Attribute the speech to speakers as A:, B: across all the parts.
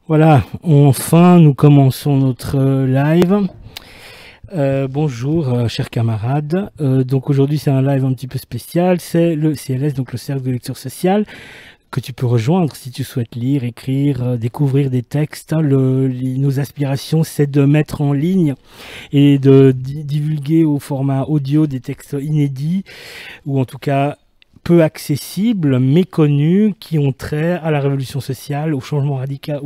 A: Voilà, enfin nous commençons notre live. Bonjour chers camarades. Donc aujourd'hui c'est un live un petit peu spécial, c'est le CLS, donc le Cercle de lecture sociale, que tu peux rejoindre si tu souhaites lire, écrire, découvrir des textes. Nos aspirations c'est de mettre en ligne et de divulguer au format audio des textes inédits, ou en tout cas peu accessibles, méconnus, qui ont trait à la révolution sociale, aux changements radicaux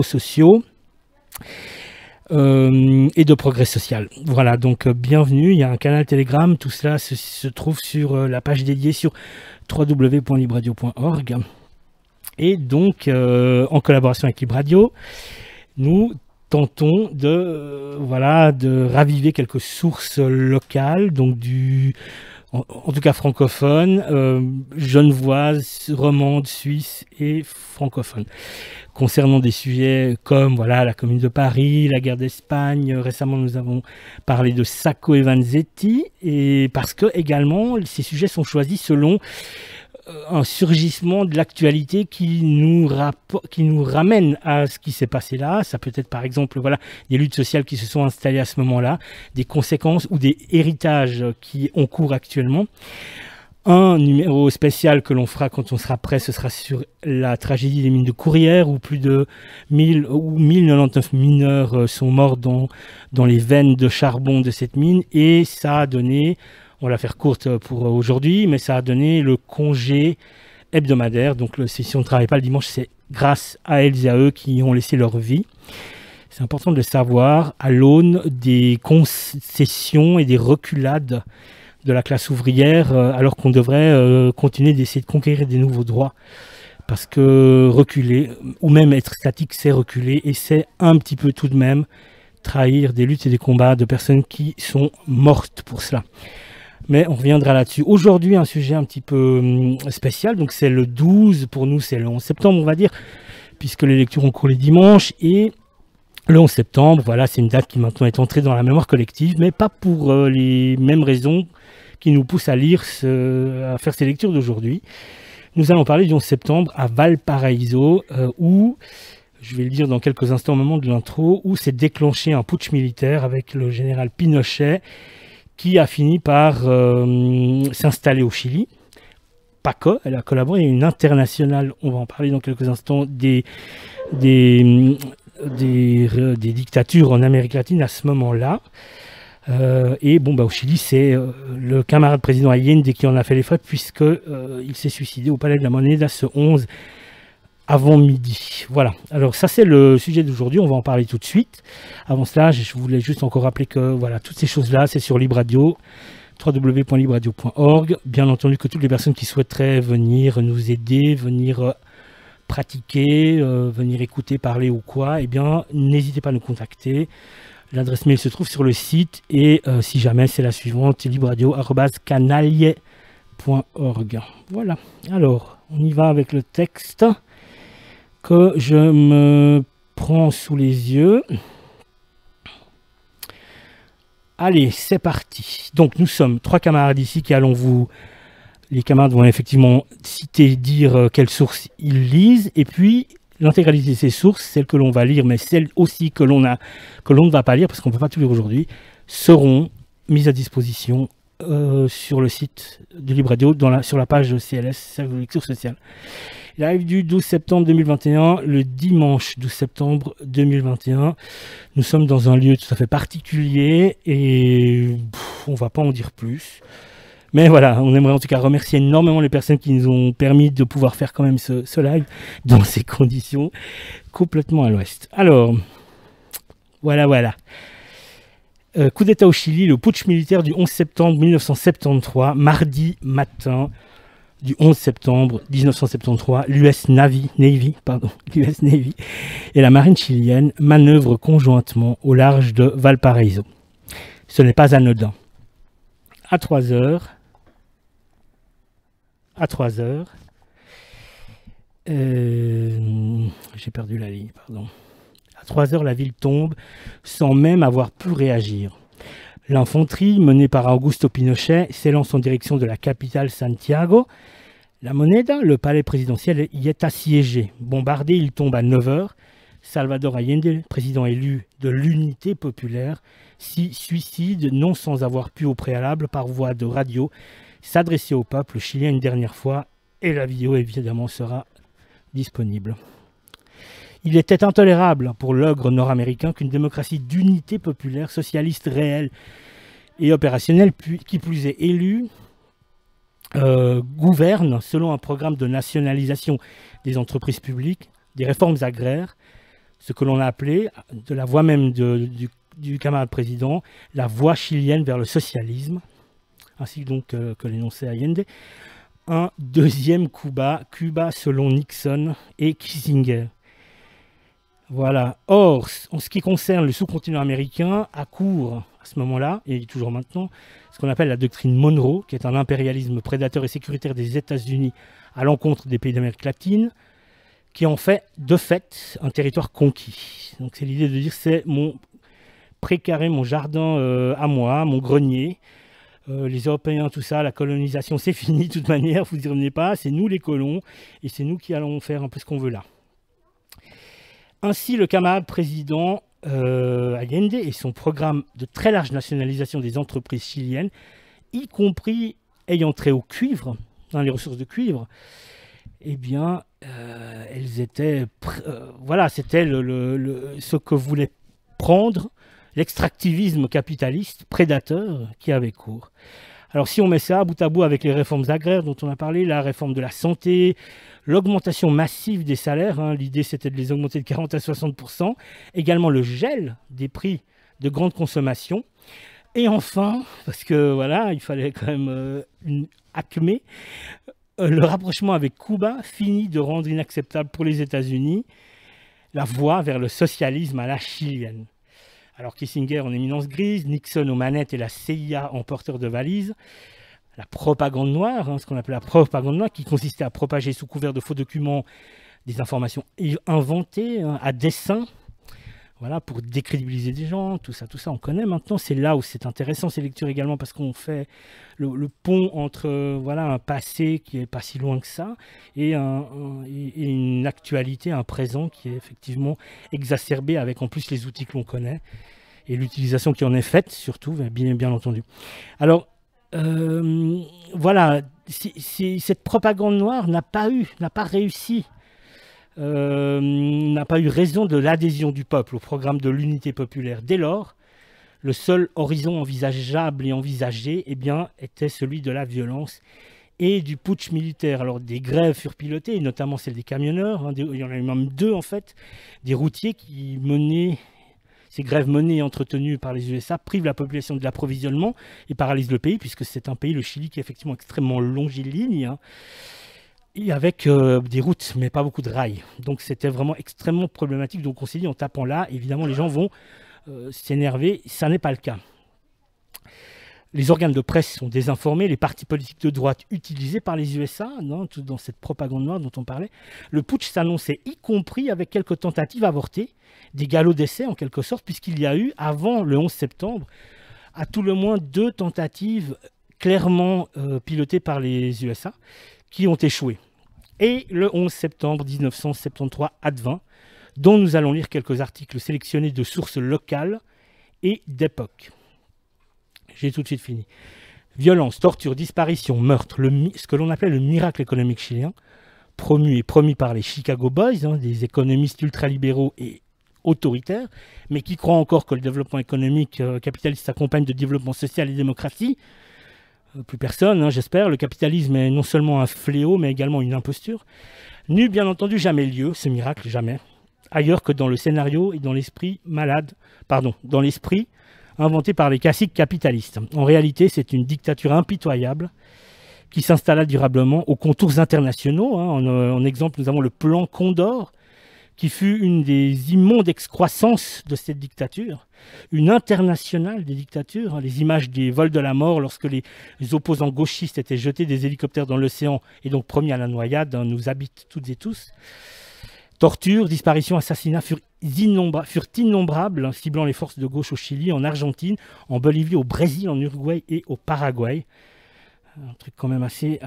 A: sociaux et de progrès social. Voilà, donc bienvenue, il y a un canal Telegram, tout cela se trouve sur la page dédiée sur www.libradio.org. Et donc, en collaboration avec Libradio, nous tentons de raviver quelques sources locales, donc en tout cas francophones, genevoises, romandes, suisses et francophones, concernant des sujets comme la Commune de Paris, la guerre d'Espagne. Récemment, nous avons parlé de Sacco et Vanzetti, et parce que également ces sujets sont choisis selon un surgissement de l'actualité qui nous ramène à ce qui s'est passé là. Ça peut être par exemple des luttes sociales qui se sont installées à ce moment-là, des conséquences ou des héritages qui ont cours actuellement. Un numéro spécial que l'on fera quand on sera prêt, ce sera sur la tragédie des mines de Courrières, où plus de 1099 mineurs sont morts dans les veines de charbon de cette mine, et ça a donné, on va la faire courte pour aujourd'hui, mais ça a donné le congé hebdomadaire. Donc si on ne travaille pas le dimanche, c'est grâce à elles et à eux qui ont laissé leur vie. C'est important de le savoir à l'aune des concessions et des reculades de la classe ouvrière, alors qu'on devrait continuer d'essayer de conquérir des nouveaux droits. Parce que reculer, ou même être statique, c'est reculer, et c'est un petit peu tout de même trahir des luttes et des combats de personnes qui sont mortes pour cela. Mais on reviendra là-dessus. Aujourd'hui, un sujet un petit peu spécial, donc c'est le 12, pour nous c'est le 11 septembre, on va dire, puisque les lectures ont cours les dimanches, et le 11 septembre, c'est une date qui maintenant est entrée dans la mémoire collective, mais pas pour les mêmes raisons qui nous poussent à lire, à faire ces lectures d'aujourd'hui. Nous allons parler du 11 septembre à Valparaiso, où, je vais le dire dans quelques instants au moment de l'intro, où s'est déclenché un putsch militaire avec le général Pinochet, qui a fini par s'installer au Chili. PACO, elle a collaboré, il y a une internationale, on va en parler dans quelques instants, des dictatures en Amérique latine à ce moment-là. Au Chili, c'est le camarade président Allende qui en a fait les frais, puisqu'il s'est suicidé au Palais de la Moneda ce 11 avant midi. Voilà, alors ça c'est le sujet d'aujourd'hui, on va en parler tout de suite. Avant cela, je voulais juste encore rappeler que toutes ces choses-là, c'est sur Libradio, www.libradio.org. Bien entendu que toutes les personnes qui souhaiteraient venir nous aider, venir pratiquer, venir écouter, parler ou quoi, n'hésitez pas à nous contacter. L'adresse mail se trouve sur le site, et si jamais c'est la suivante, libradio@canalier.org. Voilà, alors on y va avec le texte que je me prends sous les yeux. Allez, c'est parti. Donc nous sommes 3 camarades ici qui allons les camarades vont effectivement citer, dire quelles sources ils lisent, et puis l'intégralité de ces sources, celles que l'on va lire, mais celles aussi que l'on ne va pas lire, parce qu'on ne peut pas tout lire aujourd'hui, seront mises à disposition sur le site de Libradio, sur la page CLS, Cercle de lecture sociale. Il arrive du 12 septembre 2021, le dimanche 12 septembre 2021. Nous sommes dans un lieu tout à fait particulier, et on ne va pas en dire plus. Mais voilà, on aimerait en tout cas remercier énormément les personnes qui nous ont permis de pouvoir faire quand même ce live dans ces conditions complètement à l'ouest. Alors, voilà. Coup d'État au Chili, le putsch militaire du 11 septembre 1973, mardi matin du 11 septembre 1973, l'US Navy et la marine chilienne manœuvrent conjointement au large de Valparaiso. Ce n'est pas anodin. À 3 heures, j'ai perdu la ligne, pardon. À 3 heures, la ville tombe sans même avoir pu réagir. L'infanterie, menée par Augusto Pinochet, s'élance en direction de la capitale Santiago. La Moneda, le palais présidentiel, y est assiégé. Bombardé, il tombe à 9 heures. Salvador Allende, président élu de l'unité populaire, s'y suicide, non sans avoir pu au préalable, par voie de radio, s'adresser au peuple chilien une dernière fois, et la vidéo évidemment sera disponible. Il était intolérable pour l'ogre nord-américain qu'une démocratie d'unité populaire, socialiste réelle et opérationnelle, qui plus est élue, gouverne selon un programme de nationalisation des entreprises publiques, des réformes agraires, ce que l'on a appelé, de la voix même du camarade président, la voie chilienne vers le socialisme, ainsi donc que l'énonçait Allende, un deuxième Cuba selon Nixon et Kissinger. Voilà. Or, en ce qui concerne le sous-continent américain, à court à ce moment-là, et toujours maintenant, ce qu'on appelle la doctrine Monroe, qui est un impérialisme prédateur et sécuritaire des États-Unis à l'encontre des pays d'Amérique latine, qui en fait, de fait, un territoire conquis. Donc c'est l'idée de dire c'est mon précaré, mon jardin à moi, mon grenier. Les Européens, tout ça, la colonisation, c'est fini de toute manière, vous n'y revenez pas, c'est nous les colons, et c'est nous qui allons faire un peu ce qu'on veut là. Ainsi, le camarade président Allende et son programme de très large nationalisation des entreprises chiliennes, y compris ayant trait au cuivre, dans les ressources de cuivre, eh bien, elles étaient... voilà, c'était ce que voulait prendre l'extractivisme capitaliste prédateur qui avait cours. Alors si on met ça bout à bout avec les réformes agraires dont on a parlé, la réforme de la santé, l'augmentation massive des salaires, hein, l'idée c'était de les augmenter de 40 à 60%, également le gel des prix de grande consommation, et enfin, parce que voilà, il fallait quand même une acmé, le rapprochement avec Cuba finit de rendre inacceptable pour les États-Unis la voie vers le socialisme à la chilienne. Alors Kissinger en éminence grise, Nixon aux manettes et la CIA en porteur de valises. La propagande noire, hein, ce qu'on appelle la propagande noire, qui consistait à propager sous couvert de faux documents des informations inventées hein, à dessein, voilà, pour décrédibiliser des gens, tout ça on connaît maintenant. C'est là où c'est intéressant ces lectures également parce qu'on fait le pont entre voilà, un passé qui n'est pas si loin que ça et une actualité, un présent qui est effectivement exacerbé avec en plus les outils que l'on connaît et l'utilisation qui en est faite surtout, bien entendu. Alors, voilà, cette propagande noire n'a pas réussi, n'a pas eu raison de l'adhésion du peuple au programme de l'unité populaire. Dès lors, le seul horizon envisageable et envisagé eh bien, était celui de la violence et du putsch militaire. Alors des grèves furent pilotées, notamment celle des camionneurs, hein, il y en a eu même 2 en fait, des routiers qui menaient... Ces grèves menées et entretenues par les USA privent la population de l'approvisionnement et paralysent le pays, puisque c'est un pays, le Chili, qui est effectivement extrêmement longiligne, hein, et avec des routes, mais pas beaucoup de rails. Donc c'était vraiment extrêmement problématique. Donc on s'est dit, en tapant là, évidemment, les gens vont s'énerver. Ça n'est pas le cas. Les organes de presse sont désinformés, les partis politiques de droite utilisés par les USA, non, tout dans cette propagande noire dont on parlait. Le putsch s'annonçait, y compris avec quelques tentatives avortées, des galops d'essai en quelque sorte, puisqu'il y a eu, avant le 11 septembre, à tout le moins 2 tentatives clairement pilotées par les USA qui ont échoué. Et le 11 septembre 1973 advint, dont nous allons lire quelques articles sélectionnés de sources locales et d'époque. J'ai tout de suite fini. Violence, torture, disparition, meurtre, ce que l'on appelait le miracle économique chilien, promu et promis par les Chicago Boys, hein, des économistes ultralibéraux et autoritaires, mais qui croient encore que le développement économique capitaliste s'accompagne de développement social et démocratie. Plus personne, hein, j'espère. Le capitalisme est non seulement un fléau, mais également une imposture. N'eut bien entendu jamais lieu, ce miracle, jamais, ailleurs que dans le scénario et dans l'esprit dans l'esprit inventé par les classiques capitalistes. En réalité, c'est une dictature impitoyable qui s'installa durablement aux contours internationaux. Hein. En exemple, nous avons le plan Condor, qui fut une des immondes excroissances de cette dictature, une internationale des dictatures. Hein. Les images des vols de la mort lorsque les opposants gauchistes étaient jetés des hélicoptères dans l'océan et donc promis à la noyade, hein, nous habitent toutes et tous. Torture, disparition, assassinats furent innombrables, hein, ciblant les forces de gauche au Chili, en Argentine, en Bolivie, au Brésil, en Uruguay et au Paraguay. Un truc quand même assez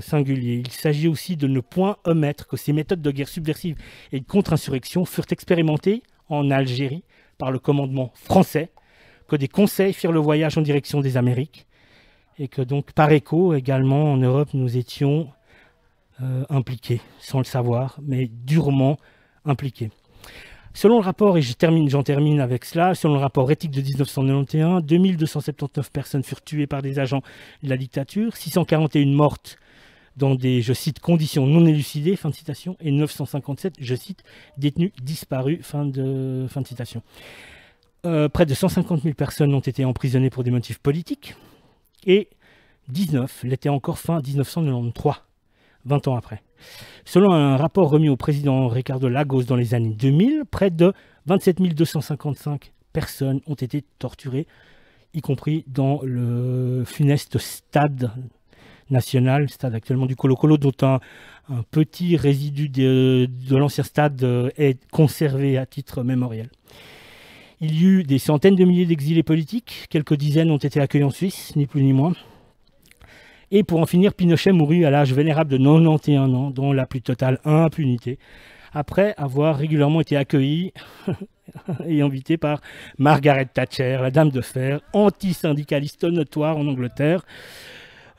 A: singulier. Il s'agit aussi de ne point omettre que ces méthodes de guerre subversive et de contre-insurrection furent expérimentées en Algérie par le commandement français, que des conseils firent le voyage en direction des Amériques, et que donc par écho également en Europe nous étions impliqués, sans le savoir, mais durement impliqués. Selon le rapport, et j'en termine avec cela, selon le rapport éthique de 1991, 2279 personnes furent tuées par des agents de la dictature, 641 mortes dans des, je cite, conditions non élucidées, fin de citation, et 957, je cite, détenus disparus, fin de citation. Près de 150 000 personnes ont été emprisonnées pour des motifs politiques, et 19 l'étaient encore fin 1993, 20 ans après. Selon un rapport remis au président Ricardo Lagos dans les années 2000, près de 27 255 personnes ont été torturées, y compris dans le funeste stade national, stade actuellement du Colo-Colo, dont un petit résidu de l'ancien stade est conservé à titre mémoriel. Il y eut des centaines de milliers d'exilés politiques, quelques dizaines ont été accueillis en Suisse, ni plus ni moins. Et pour en finir, Pinochet mourut à l'âge vénérable de 91 ans, dont la plus totale impunité, après avoir régulièrement été accueilli et invité par Margaret Thatcher, la dame de fer, anti-syndicaliste notoire en Angleterre,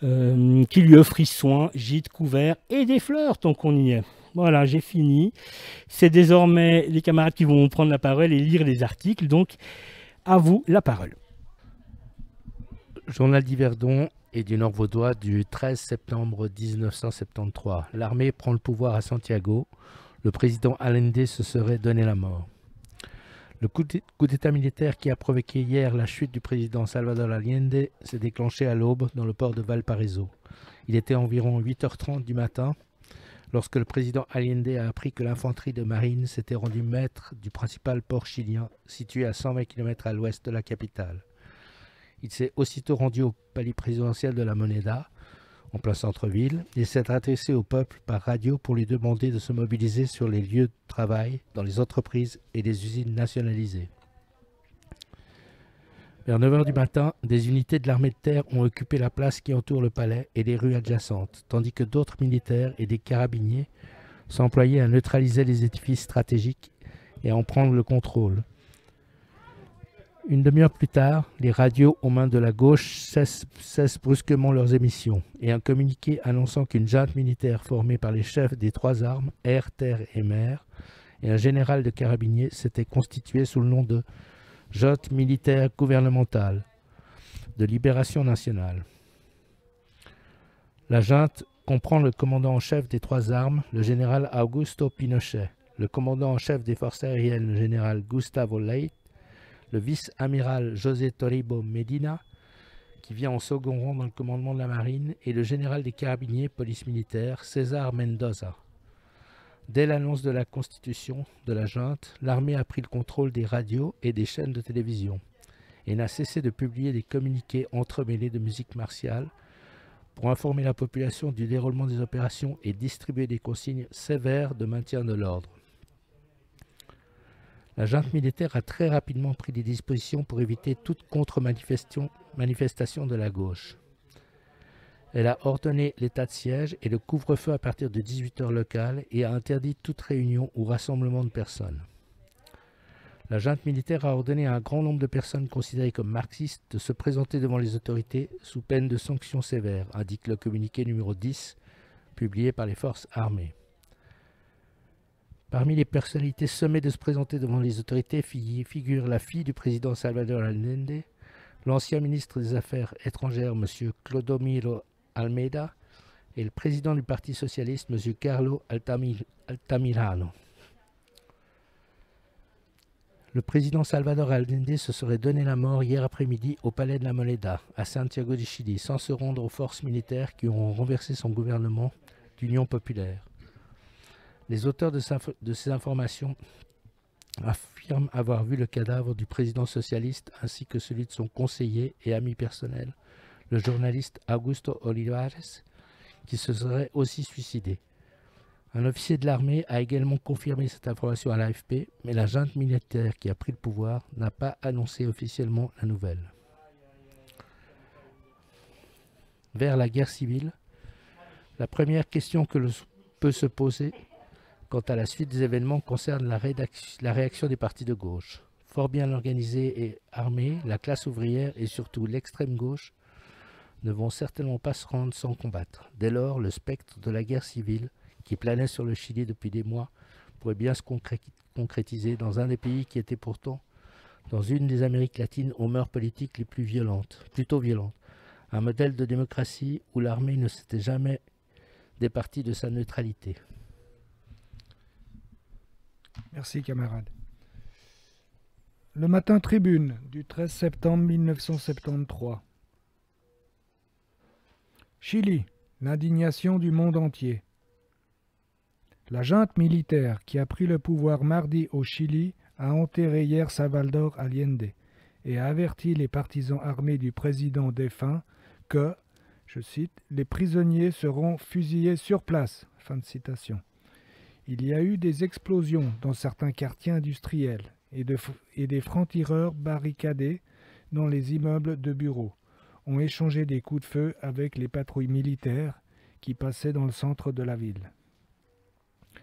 A: qui lui offrit soins, gîtes, couverts et des fleurs, tant qu'on y est. Voilà, j'ai fini. C'est désormais les camarades qui vont prendre la parole et lire les articles, donc à vous la parole.
B: Journal d'Yverdon et du Nord vaudois du 13 septembre 1973. L'armée prend le pouvoir à Santiago. Le président Allende se serait donné la mort. Le coup d'état militaire qui a provoqué hier la chute du président Salvador Allende s'est déclenché à l'aube dans le port de Valparaiso. Il était environ 8h30 du matin lorsque le président Allende a appris que l'infanterie de marine s'était rendue maître du principal port chilien situé à 120 km à l'ouest de la capitale. Il s'est aussitôt rendu au palais présidentiel de la Moneda, en plein centre-ville, et s'est adressé au peuple par radio pour lui demander de se mobiliser sur les lieux de travail, dans les entreprises et les usines nationalisées. Vers 9h du matin, des unités de l'armée de terre ont occupé la place qui entoure le palais et les rues adjacentes, tandis que d'autres militaires et des carabiniers s'employaient à neutraliser les édifices stratégiques et à en prendre le contrôle. Une demi-heure plus tard, les radios aux mains de la gauche cessent brusquement leurs émissions et un communiqué annonçant qu'une junte militaire formée par les chefs des trois armes, air, terre et mer, et un général de carabiniers s'était constituée sous le nom de Junte militaire gouvernementale de libération nationale. La junte comprend le commandant en chef des trois armes, le général Augusto Pinochet, le commandant en chef des forces aériennes, le général Gustavo Leite, le vice-amiral José Toribio Medina, qui vient en second rang dans le commandement de la marine, et le général des carabiniers, police militaire, César Mendoza. Dès l'annonce de la constitution de la junte, l'armée a pris le contrôle des radios et des chaînes de télévision, et n'a cessé de publier des communiqués entremêlés de musique martiale pour informer la population du déroulement des opérations et distribuer des consignes sévères de maintien de l'ordre. La junte militaire a très rapidement pris des dispositions pour éviter toute contre-manifestation de la gauche. Elle a ordonné l'état de siège et le couvre-feu à partir de 18h locales et a interdit toute réunion ou rassemblement de personnes. La junte militaire a ordonné à un grand nombre de personnes considérées comme marxistes de se présenter devant les autorités sous peine de sanctions sévères, indique le communiqué numéro 10, publié par les forces armées. Parmi les personnalités sommées de se présenter devant les autorités figure la fille du président Salvador Allende, l'ancien ministre des Affaires étrangères M. Clodomiro Almeida et le président du Parti socialiste M. Carlos Altamirano. Le président Salvador Allende se serait donné la mort hier après-midi au palais de la Moneda, à Santiago de Chili, sans se rendre aux forces militaires qui auront renversé son gouvernement d'union populaire. Les auteurs de ces informations affirment avoir vu le cadavre du président socialiste ainsi que celui de son conseiller et ami personnel, le journaliste Augusto Olivares, qui se serait aussi suicidé. Un officier de l'armée a également confirmé cette information à l'AFP, mais la junte militaire qui a pris le pouvoir n'a pas annoncé officiellement la nouvelle. vers la guerre civile, la première question que l'on peut se poser quant à la suite des événements concerne la réaction des partis de gauche. Fort bien organisés et armés, la classe ouvrière et surtout l'extrême gauche ne vont certainement pas se rendre sans combattre. Dès lors, le spectre de la guerre civile, qui planait sur le Chili depuis des mois, pourrait bien se concrétiser dans un des pays qui était pourtant dans une des Amériques latines aux mœurs politiques les plus violentes, plutôt violentes. Un modèle de démocratie où l'armée ne s'était jamais départie de sa neutralité.
C: Merci, camarade. Le Matin Tribune du 13 septembre 1973. Chili, l'indignation du monde entier. La junte militaire qui a pris le pouvoir mardi au Chili a enterré hier Salvador Allende et a averti les partisans armés du président défunt que, je cite, « les prisonniers seront fusillés sur place ». Fin de citation. Il y a eu des explosions dans certains quartiers industriels et des francs-tireurs barricadés dans les immeubles de bureaux ont échangé des coups de feu avec les patrouilles militaires qui passaient dans le centre de la ville.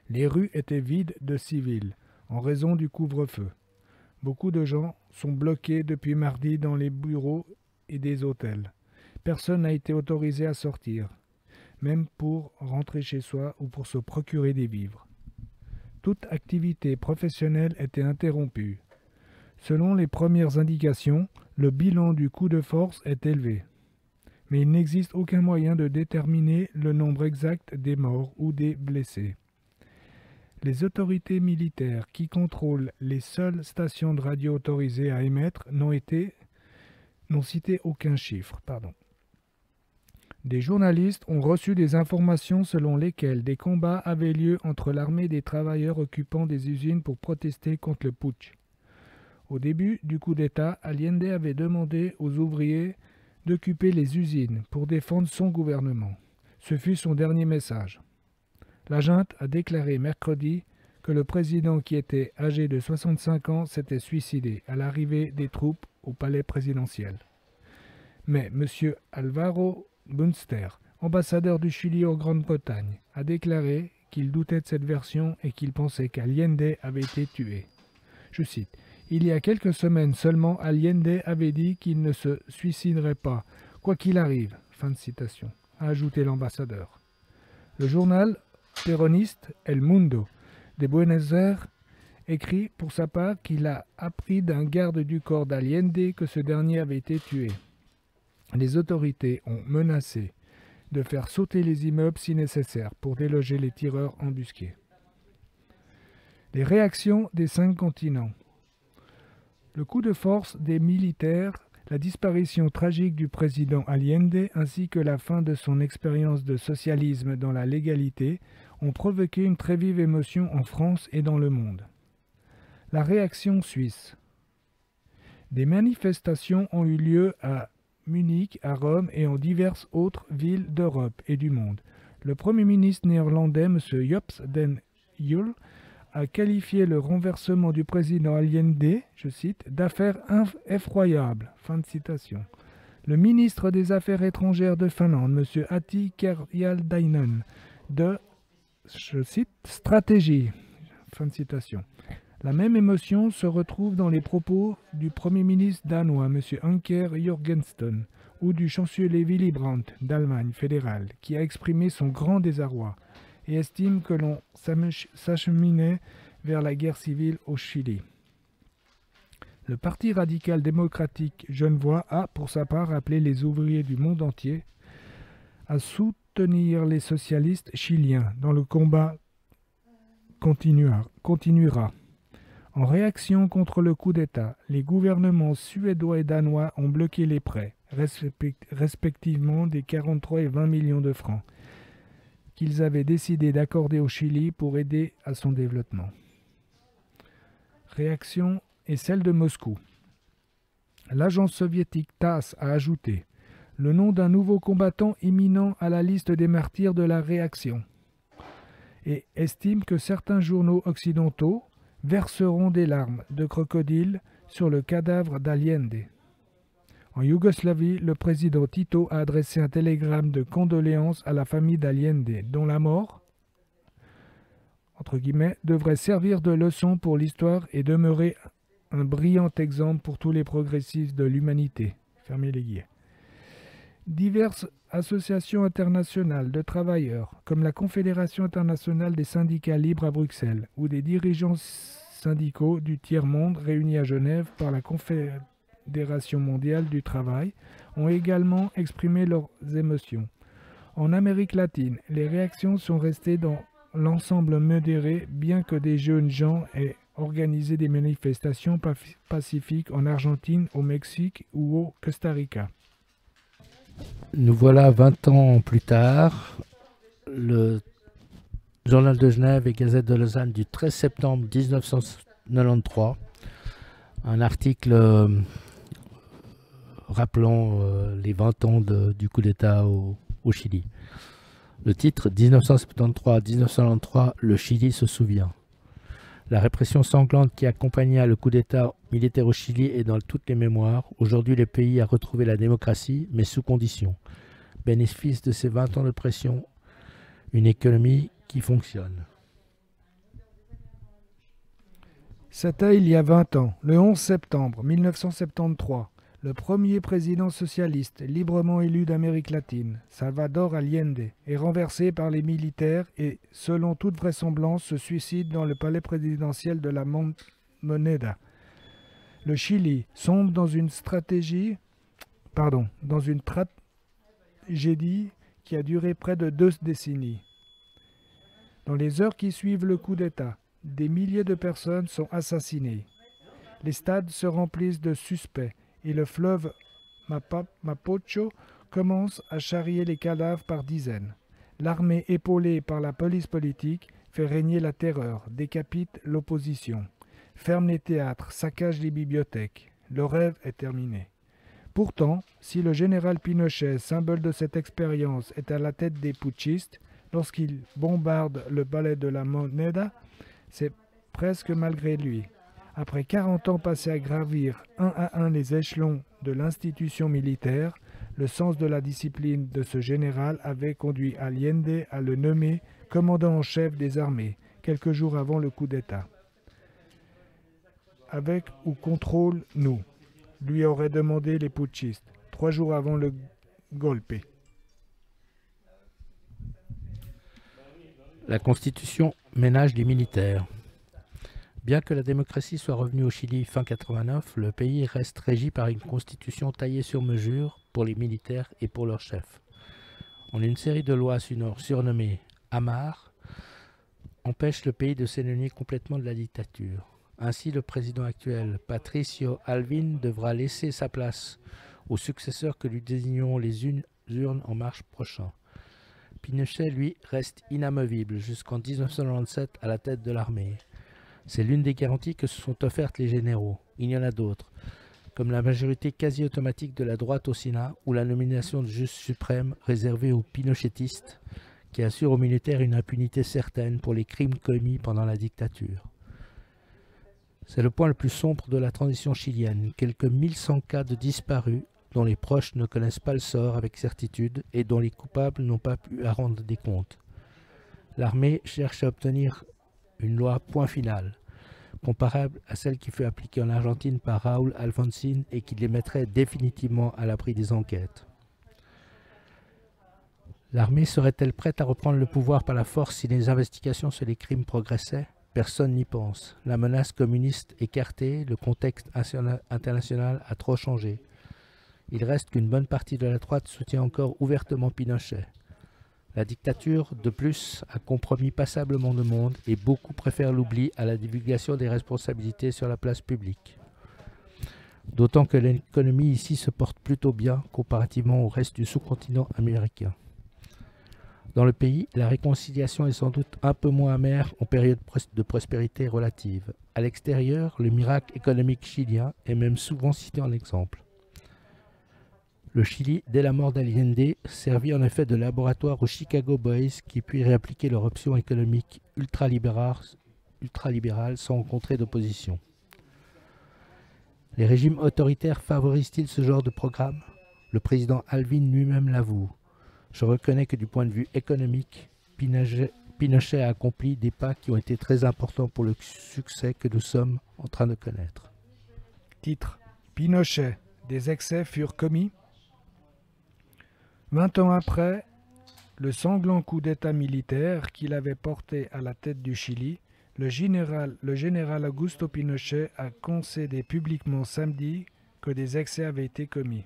C: Les rues étaient vides de civils en raison du couvre-feu. Beaucoup de gens sont bloqués depuis mardi dans les bureaux et des hôtels. Personne n'a été autorisé à sortir, même pour rentrer chez soi ou pour se procurer des vivres. Toute activité professionnelle était interrompue. Selon les premières indications, le bilan du coup de force est élevé. Mais il n'existe aucun moyen de déterminer le nombre exact des morts ou des blessés. Les autorités militaires qui contrôlent les seules stations de radio autorisées à émettre n'ont cité aucun chiffre. Des journalistes ont reçu des informations selon lesquelles des combats avaient lieu entre l'armée des travailleurs occupant des usines pour protester contre le putsch. Au début du coup d'État, Allende avait demandé aux ouvriers d'occuper les usines pour défendre son gouvernement. Ce fut son dernier message. La junte a déclaré mercredi que le président qui était âgé de 65 ans s'était suicidé à l'arrivée des troupes au palais présidentiel. Mais M. Alvaro Bunster, ambassadeur du Chili en Grande-Bretagne, a déclaré qu'il doutait de cette version et qu'il pensait qu'Allende avait été tué. Je cite, « Il y a quelques semaines seulement, Allende avait dit qu'il ne se suiciderait pas, quoi qu'il arrive. » Fin de citation, a ajouté l'ambassadeur. Le journal péroniste El Mundo de Buenos Aires écrit pour sa part qu'il a appris d'un garde du corps d'Allende que ce dernier avait été tué. Les autorités ont menacé de faire sauter les immeubles si nécessaire pour déloger les tireurs embusqués. Les réactions des 5 continents. Le coup de force des militaires, la disparition tragique du président Allende ainsi que la fin de son expérience de socialisme dans la légalité ont provoqué une très vive émotion en France et dans le monde. La réaction suisse. Des manifestations ont eu lieu à Munich, à Rome et en diverses autres villes d'Europe et du monde. Le Premier ministre néerlandais, M. Jops den Uyl, a qualifié le renversement du président Allende, je cite, d'affaire effroyable. Fin de citation. Le ministre des Affaires étrangères de Finlande, M. Ahti Käräjäinen, de, je cite, stratégie. Fin de citation. La même émotion se retrouve dans les propos du Premier ministre danois, M. Anker Jørgensen, ou du chancelier Willy Brandt d'Allemagne fédérale, qui a exprimé son grand désarroi et estime que l'on s'acheminait vers la guerre civile au Chili. Le Parti radical démocratique genevois a, pour sa part, appelé les ouvriers du monde entier à soutenir les socialistes chiliens dans le combat continuera. En réaction contre le coup d'État, les gouvernements suédois et danois ont bloqué les prêts, respectivement des 43 et 20 millions de francs, qu'ils avaient décidé d'accorder au Chili pour aider à son développement. Réaction est celle de Moscou. L'agence soviétique TASS a ajouté le nom d'un nouveau combattant imminent à la liste des martyrs de la réaction et estime que certains journaux occidentaux verseront des larmes de crocodile sur le cadavre d'Allende. En Yougoslavie, le président Tito a adressé un télégramme de condoléances à la famille d'Allende, dont la mort, entre guillemets, devrait servir de leçon pour l'histoire et demeurer un brillant exemple pour tous les progressistes de l'humanité. Fermez les guillemets. Diverses associations internationales de travailleurs, comme la Confédération internationale des syndicats libres à Bruxelles, ou des dirigeants syndicaux du tiers-monde réunis à Genève par la Confédération mondiale du travail, ont également exprimé leurs émotions. En Amérique latine, les réactions sont restées dans l'ensemble modéré, bien que des jeunes gens aient organisé des manifestations pacifiques en Argentine, au Mexique ou au Costa Rica.
B: Nous voilà 20 ans plus tard. Le Journal de Genève et Gazette de Lausanne du 13 septembre 1993. Un article rappelant les 20 ans du coup d'État au Chili. Le titre 1973-1993, le Chili se souvient. La répression sanglante qui accompagna le coup d'État militaire au Chili est dans toutes les mémoires. Aujourd'hui, le pays a retrouvé la démocratie, mais sous conditions. Bénéfice de ces 20 ans de pression, une économie qui fonctionne.
C: C'était il y a 20 ans, le 11 septembre 1973. Le premier président socialiste librement élu d'Amérique latine, Salvador Allende, est renversé par les militaires et, selon toute vraisemblance, se suicide dans le palais présidentiel de la Moneda. Le Chili sombre dans une tragédie qui a duré près de 2 décennies. Dans les heures qui suivent le coup d'État, des milliers de personnes sont assassinées. Les stades se remplissent de suspects et le fleuve Mapocho commence à charrier les cadavres par dizaines. L'armée, épaulée par la police politique, fait régner la terreur, décapite l'opposition, ferme les théâtres, saccage les bibliothèques. Le rêve est terminé. Pourtant, si le général Pinochet, symbole de cette expérience, est à la tête des putschistes, lorsqu'il bombarde le palais de la Moneda, c'est presque malgré lui. Après 40 ans passés à gravir un à un les échelons de l'institution militaire, le sens de la discipline de ce général avait conduit Allende à le nommer commandant en chef des armées, quelques jours avant le coup d'État. Avec ou contrôle nous, lui auraient demandé les putschistes, 3 jours avant le golpe.
B: La Constitution ménage les militaires. Bien que la démocratie soit revenue au Chili fin 89, le pays reste régi par une constitution taillée sur mesure pour les militaires et pour leurs chefs. En une série de lois surnommées Amar, empêche le pays de s'éloigner complètement de la dictature. Ainsi, le président actuel, Patricio Aylwin, devra laisser sa place aux successeurs que lui désigneront les urnes en mars prochain. Pinochet, lui, reste inamovible jusqu'en 1997 à la tête de l'armée. C'est l'une des garanties que se sont offertes les généraux. Il y en a d'autres, comme la majorité quasi automatique de la droite au Sénat ou la nomination de juge suprême réservée aux pinochetistes, qui assure aux militaires une impunité certaine pour les crimes commis pendant la dictature. C'est le point le plus sombre de la transition chilienne. Quelques 1100 cas de disparus dont les proches ne connaissent pas le sort avec certitude et dont les coupables n'ont pas pu rendre des comptes. L'armée cherche à obtenir une loi point final, comparable à celle qui fut appliquée en Argentine par Raúl Alfonsín et qui les mettrait définitivement à l'abri des enquêtes. L'armée serait-elle prête à reprendre le pouvoir par la force si les investigations sur les crimes progressaient? Personne n'y pense. La menace communiste écartée, le contexte international a trop changé. Il reste qu'une bonne partie de la droite soutient encore ouvertement Pinochet. La dictature, de plus, a compromis passablement le monde et beaucoup préfèrent l'oubli à la divulgation des responsabilités sur la place publique. D'autant que l'économie ici se porte plutôt bien comparativement au reste du sous-continent américain. Dans le pays, la réconciliation est sans doute un peu moins amère en période de prospérité relative. À l'extérieur, le miracle économique chilien est même souvent cité en exemple. Le Chili, dès la mort d'Allende, servit en effet de laboratoire aux Chicago Boys qui puis réappliquaient leur option économique ultralibérale sans rencontrer d'opposition. Les régimes autoritaires favorisent-ils ce genre de programme? Le président Alvin lui-même l'avoue. Je reconnais que du point de vue économique, Pinochet a accompli des pas qui ont été très importants pour le succès que nous sommes en train de connaître.
C: Titre: Pinochet, des excès furent commis. 20 ans après le sanglant coup d'État militaire qu'il avait porté à la tête du Chili, le général Augusto Pinochet a concédé publiquement samedi que des excès avaient été commis.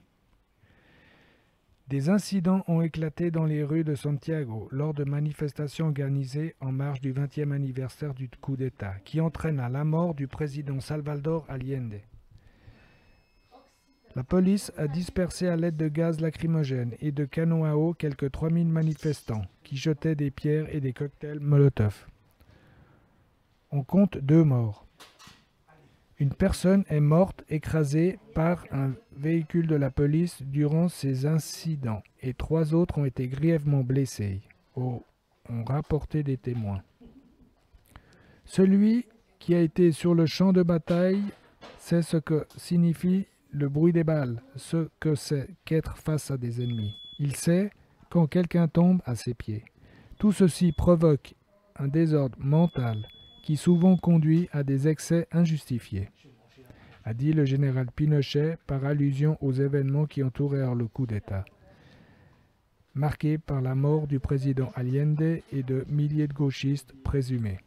C: Des incidents ont éclaté dans les rues de Santiago lors de manifestations organisées en marge du 20e anniversaire du coup d'État, qui entraîna la mort du président Salvador Allende. La police a dispersé à l'aide de gaz lacrymogène et de canons à eau quelques 3000 manifestants qui jetaient des pierres et des cocktails Molotov. On compte 2 morts. Une personne est morte écrasée par un véhicule de la police durant ces incidents et 3 autres ont été grièvement blessés, ont rapporté des témoins. Celui qui a été sur le champ de bataille sait ce que signifie le bruit des balles, ce que c'est qu'être face à des ennemis. Il sait quand quelqu'un tombe à ses pieds. Tout ceci provoque un désordre mental qui souvent conduit à des excès injustifiés, a dit le général Pinochet par allusion aux événements qui entourèrent le coup d'État, marqué par la mort du président Allende et de milliers de gauchistes présumés.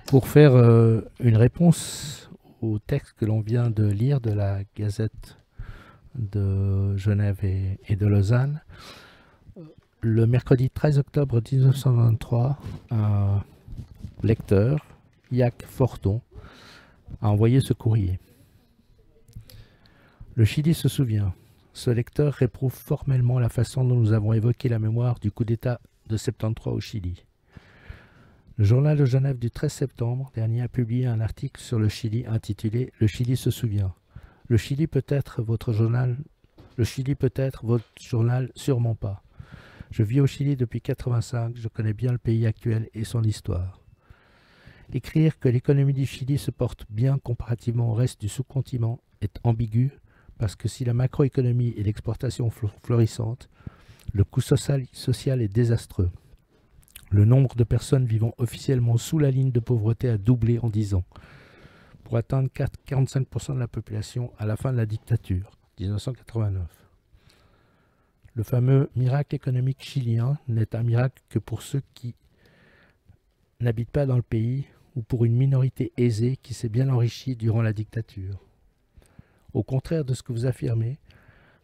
B: Pour faire une réponse au texte que l'on vient de lire de la Gazette de Genève et de Lausanne, le mercredi 13 octobre 1923, un lecteur, Jacques Forton, a envoyé ce courrier. Le Chili se souvient. Ce lecteur réprouve formellement la façon dont nous avons évoqué la mémoire du coup d'État de 73 au Chili. Le journal de Genève du 13 septembre dernier a publié un article sur le Chili intitulé « Le Chili se souvient ». Le Chili peut être votre journal, sûrement pas. Je vis au Chili depuis 1985, je connais bien le pays actuel et son histoire. Écrire que l'économie du Chili se porte bien comparativement au reste du sous-continent est ambigu parce que si la macroéconomie et l'exportation florissantes, le coût social est désastreux. Le nombre de personnes vivant officiellement sous la ligne de pauvreté a doublé en 10 ans, pour atteindre 45% de la population à la fin de la dictature, 1989. Le fameux miracle économique chilien n'est un miracle que pour ceux qui n'habitent pas dans le pays ou pour une minorité aisée qui s'est bien enrichie durant la dictature. Au contraire de ce que vous affirmez,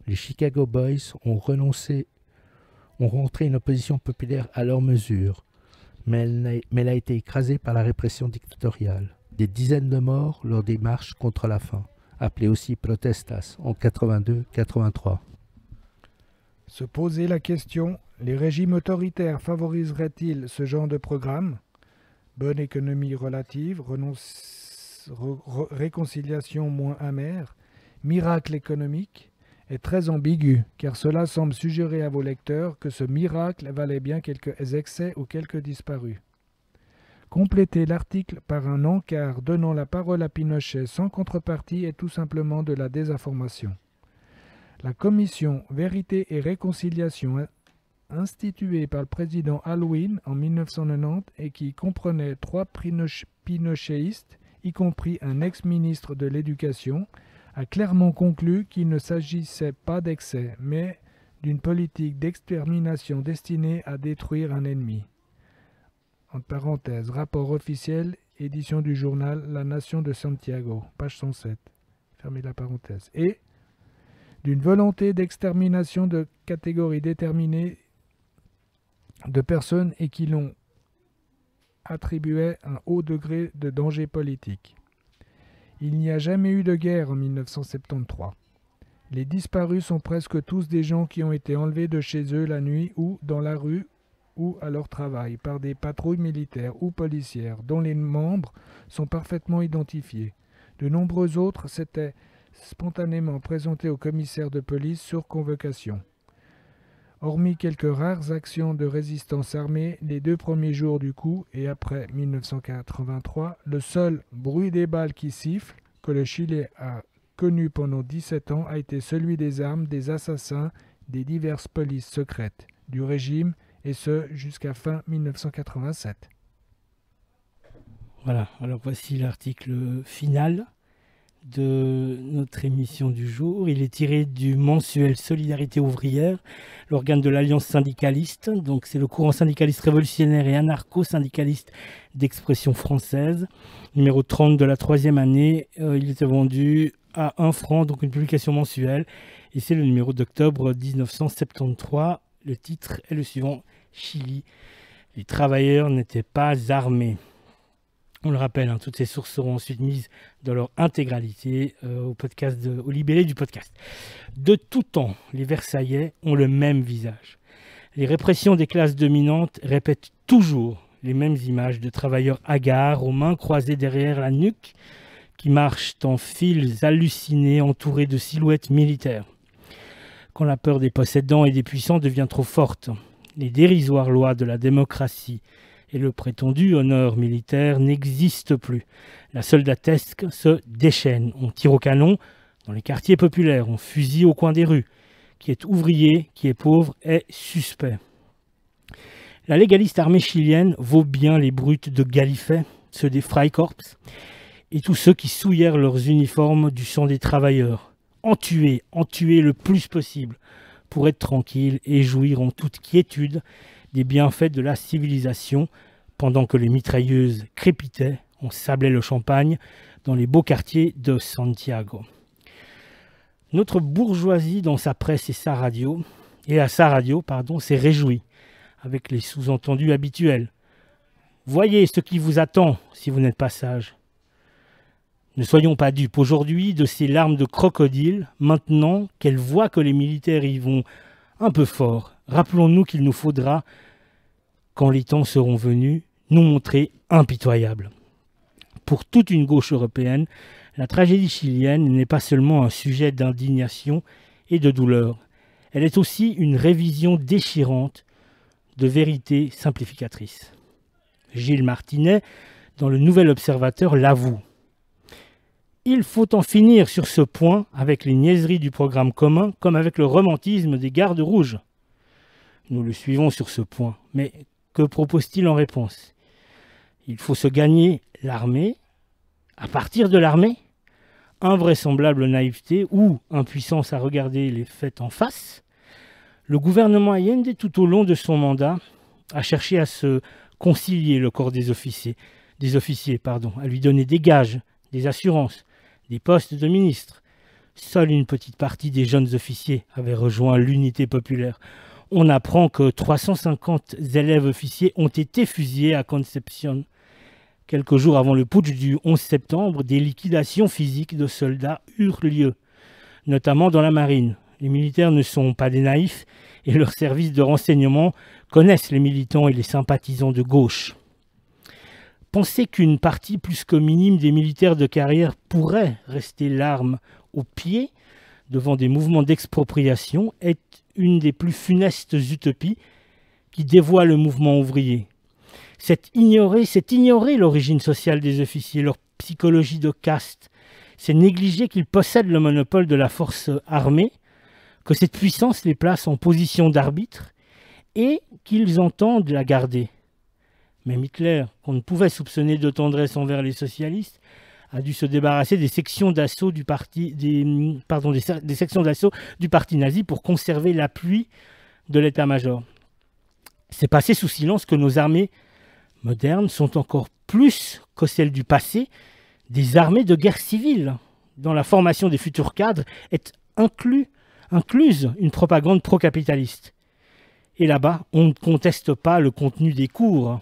B: les Chicago Boys ont rencontré une opposition populaire à leur mesure, mais elle a été écrasée par la répression dictatoriale. Des dizaines de morts lors des marches contre la faim, appelées aussi protestas, en 82-83.
C: Se poser la question, les régimes autoritaires favoriseraient-ils ce genre de programme? Bonne économie relative, réconciliation moins amère, miracle économique est très ambigu, car cela semble suggérer à vos lecteurs que ce miracle valait bien quelques excès ou quelques disparus. Compléter l'article par un encart donnant la parole à Pinochet sans contrepartie est tout simplement de la désinformation. La commission Vérité et Réconciliation instituée par le président Alouin en 1990 et qui comprenait 3 pinochéistes, y compris un ex-ministre de l'Éducation, a clairement conclu qu'il ne s'agissait pas d'excès, mais d'une politique d'extermination destinée à détruire un ennemi. Entre parenthèses, rapport officiel, édition du journal La Nation de Santiago, page 107. Fermez la parenthèse. Et d'une volonté d'extermination de catégories déterminées de personnes et qui l'ont attribué un haut degré de danger politique. Il n'y a jamais eu de guerre en 1973. Les disparus sont presque tous des gens qui ont été enlevés de chez eux la nuit ou dans la rue ou à leur travail par des patrouilles militaires ou policières dont les membres sont parfaitement identifiés. De nombreux autres s'étaient spontanément présentés au commissaire de police sur convocation. Hormis quelques rares actions de résistance armée, les 2 premiers jours du coup et après 1983, le seul bruit des balles qui sifflent que le Chili a connu pendant 17 ans a été celui des armes des assassins des diverses polices secrètes du régime, et ce jusqu'à fin 1987.
A: Voilà, alors voici l'article final de notre émission du jour. Il est tiré du mensuel Solidarité ouvrière, l'organe de l'Alliance syndicaliste. Donc c'est le courant syndicaliste révolutionnaire et anarcho-syndicaliste d'expression française. Numéro 30 de la 3e année. Il était vendu à 1 franc, donc une publication mensuelle. Et c'est le numéro d'octobre 1973. Le titre est le suivant: Chili. Les travailleurs n'étaient pas armés. On le rappelle, hein, toutes ces sources seront ensuite mises dans leur intégralité au libellé du podcast. De tout temps, les Versaillais ont le même visage. Les répressions des classes dominantes répètent toujours les mêmes images de travailleurs hagards, aux mains croisées derrière la nuque, qui marchent en files hallucinés entourés de silhouettes militaires. Quand la peur des possédants et des puissants devient trop forte, les dérisoires lois de la démocratie et le prétendu honneur militaire n'existe plus. La soldatesque se déchaîne. On tire au canon dans les quartiers populaires, on fusille au coin des rues. Qui est ouvrier, qui est pauvre, est suspect. La légaliste armée chilienne vaut bien les brutes de Galifet, ceux des Freikorps, et tous ceux qui souillèrent leurs uniformes du sang des travailleurs. En tuer le plus possible, pour être tranquille et jouir en toute quiétude des bienfaits de la civilisation, pendant que les mitrailleuses crépitaient, on sablait le champagne dans les beaux quartiers de Santiago. Notre bourgeoisie, dans sa presse et à sa radio, s'est réjouie, avec les sous-entendus habituels. Voyez ce qui vous attend si vous n'êtes pas sage. Ne soyons pas dupes aujourd'hui de ces larmes de crocodile, maintenant qu'elle voit que les militaires y vont un peu fort. Rappelons-nous qu'il nous faudra, quand les temps seront venus, nous montrer impitoyables. Pour toute une gauche européenne, la tragédie chilienne n'est pas seulement un sujet d'indignation et de douleur. Elle est aussi une révision déchirante de vérités simplificatrices. Gilles Martinet, dans le Nouvel Observateur, l'avoue. Il faut en finir sur ce point avec les niaiseries du programme commun, comme avec le romantisme des gardes rouges. Nous le suivons sur ce point, mais que propose-t-il en réponse? Il faut se gagner l'armée, à partir de l'armée? Invraisemblable naïveté ou impuissance à regarder les faits en face. Le gouvernement Allende, tout au long de son mandat, a cherché à se concilier le corps des officiers, à lui donner des gages, des assurances, des postes de ministres. Seule une petite partie des jeunes officiers avait rejoint l'unité populaire. On apprend que 350 élèves officiers ont été fusillés à Concepción. Quelques jours avant le putsch du 11 septembre, des liquidations physiques de soldats eurent lieu, notamment dans la marine. Les militaires ne sont pas des naïfs et leurs services de renseignement connaissent les militants et les sympathisants de gauche. Penser qu'une partie plus que minime des militaires de carrière pourrait rester l'arme au pied devant des mouvements d'expropriation est une des plus funestes utopies qui dévoient le mouvement ouvrier. C'est ignorer l'origine sociale des officiers, leur psychologie de caste. C'est négliger qu'ils possèdent le monopole de la force armée, que cette puissance les place en position d'arbitre et qu'ils entendent la garder. Même Hitler, qu'on ne pouvait soupçonner de tendresse envers les socialistes, a dû se débarrasser des sections d'assaut du parti, des sections d'assaut du parti nazi pour conserver l'appui de l'état-major. C'est passé sous silence que nos armées modernes sont encore plus que celles du passé des armées de guerre civile. Dans la formation des futurs cadres est incluse une propagande pro-capitaliste. Et là-bas, on ne conteste pas le contenu des cours.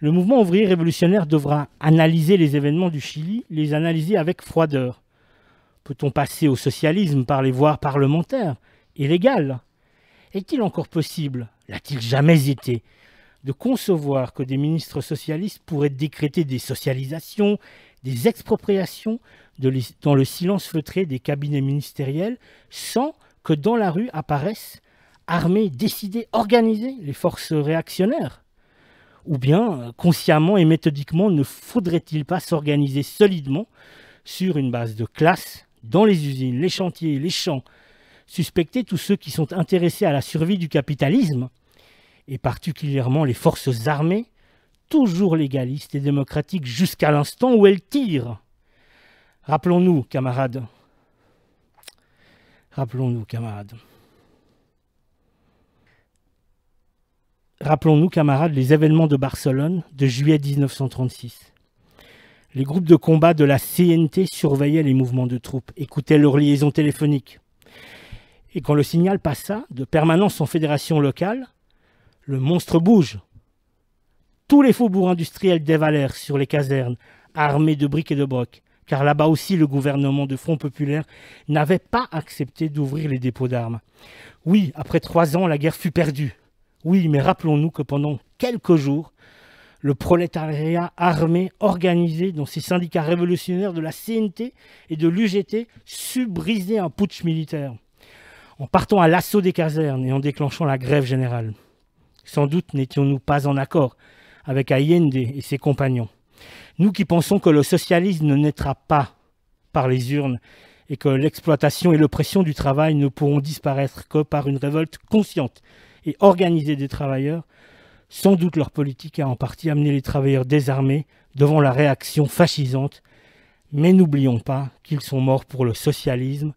A: Le mouvement ouvrier révolutionnaire devra analyser les événements du Chili, les analyser avec froideur. Peut-on passer au socialisme par les voies parlementaires et légales? Est-il encore possible, l'a-t-il jamais été, de concevoir que des ministres socialistes pourraient décréter des socialisations, des expropriations dans le silence feutré des cabinets ministériels sans que dans la rue apparaissent armer, décider, organiser les forces réactionnaires? Ou bien, consciemment et méthodiquement, ne faudrait-il pas s'organiser solidement sur une base de classe, dans les usines, les chantiers, les champs, suspecter tous ceux qui sont intéressés à la survie du capitalisme, et particulièrement les forces armées, toujours légalistes et démocratiques jusqu'à l'instant où elles tirent. Rappelons-nous, camarades. Rappelons-nous, camarades. Rappelons-nous, camarades, les événements de Barcelone de juillet 1936. Les groupes de combat de la CNT surveillaient les mouvements de troupes, écoutaient leurs liaisons téléphoniques. Et quand le signal passa de permanence en fédération locale, le monstre bouge. Tous les faubourgs industriels dévalèrent sur les casernes, armés de briques et de brocs, car là-bas aussi le gouvernement de Front Populaire n'avait pas accepté d'ouvrir les dépôts d'armes. Oui, après 3 ans, la guerre fut perdue. Oui, mais rappelons-nous que pendant quelques jours, le prolétariat armé, organisé dans ces syndicats révolutionnaires de la CNT et de l'UGT, sut briser un putsch militaire, en partant à l'assaut des casernes et en déclenchant la grève générale. Sans doute n'étions-nous pas en accord avec Allende et ses compagnons. Nous qui pensons que le socialisme ne naîtra pas par les urnes et que l'exploitation et l'oppression du travail ne pourront disparaître que par une révolte consciente et organisée des travailleurs, sans doute leur politique a en partie amené les travailleurs désarmés devant la réaction fascisante, mais n'oublions pas qu'ils sont morts pour le socialisme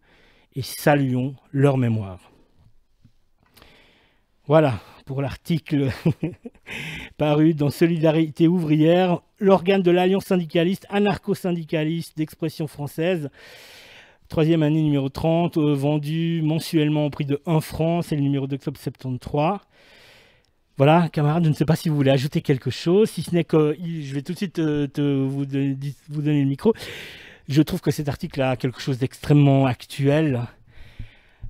A: et saluons leur mémoire. Voilà pour l'article paru dans Solidarité ouvrière, l'organe de l'Alliance syndicaliste, anarcho-syndicaliste d'expression française. 3e année, numéro 30, vendu mensuellement au prix de 1 franc, c'est le numéro d'octobre 73. Voilà, camarades, je ne sais pas si vous voulez ajouter quelque chose, si ce n'est que je vais tout de suite vous donner le micro. Je trouve que cet article a quelque chose d'extrêmement actuel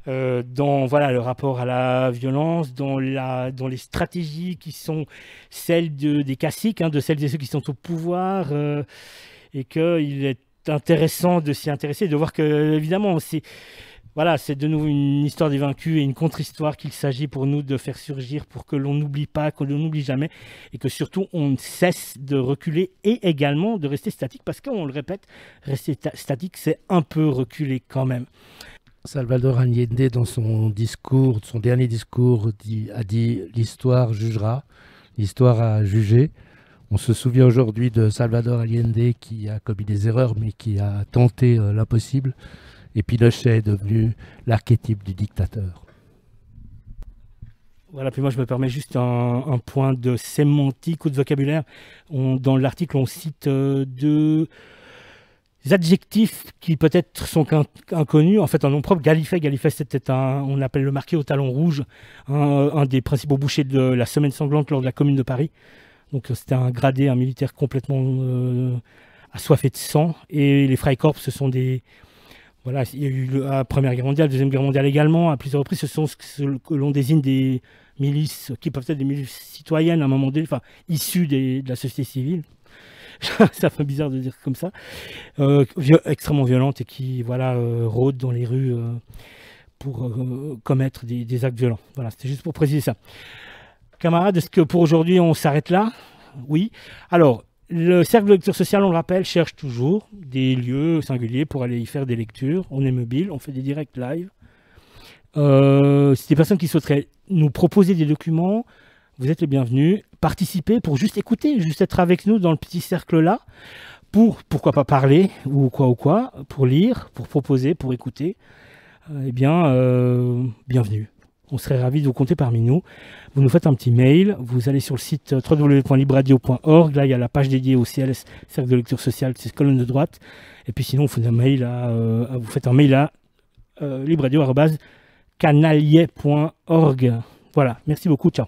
A: dans le rapport à la violence, dans les stratégies qui sont celles des caciques, de celles et ceux qui sont au pouvoir, et qu'il est intéressant de s'y intéresser, de voir que, évidemment, c'est de nouveau une histoire des vaincus et une contre-histoire qu'il s'agit pour nous de faire surgir pour que l'on n'oublie pas, que l'on n'oublie jamais et que surtout on cesse de reculer et également de rester statique parce qu'on le répète, rester statique c'est un peu reculer quand même.
B: Salvador Allende, dans son dernier discours, a dit « L'histoire jugera, l'histoire a jugé ». On se souvient aujourd'hui de Salvador Allende qui a commis des erreurs mais qui a tenté l'impossible. Et Pinochet est devenu l'archétype du dictateur.
A: Voilà, puis moi je me permets juste un point de sémantique ou de vocabulaire. Dans l'article, on cite 2 adjectifs qui peut-être sont inconnus, en fait un nom propre. Gallifet, c'était on appelle le marqué au talon rouge, un des principaux bouchers de la semaine sanglante lors de la Commune de Paris. Donc c'était un gradé, un militaire complètement assoiffé de sang. Et les Freikorps, ce sont des... Voilà, il y a eu la Première Guerre mondiale, Deuxième Guerre mondiale également, à plusieurs reprises, ce sont ce que l'on désigne des milices, qui peuvent être des milices citoyennes à un moment donné, enfin, issues de la société civile. Ça fait bizarre de dire comme ça. Extrêmement violentes et qui, rôdent dans les rues pour commettre des actes violents. Voilà, c'était juste pour préciser ça. Camarades, est-ce que pour aujourd'hui, on s'arrête là? Oui. Alors, le Cercle de lecture sociale, on le rappelle, cherche toujours des lieux singuliers pour aller y faire des lectures. On est mobile, on fait des directs live. Si des personnes qui souhaiteraient nous proposer des documents, vous êtes les bienvenus. Participez pour juste écouter, juste être avec nous dans le petit cercle-là, pour pourquoi pas parler, ou quoi, pour lire, pour proposer, pour écouter. Bienvenue. On serait ravis de vous compter parmi nous. Vous nous faites un petit mail, vous allez sur le site www.libradio.org, là il y a la page dédiée au CLS, Cercle de lecture sociale, c'est colonne de droite. Et puis sinon, vous faites un mail à libradio@canalier.org. Voilà, merci beaucoup, ciao.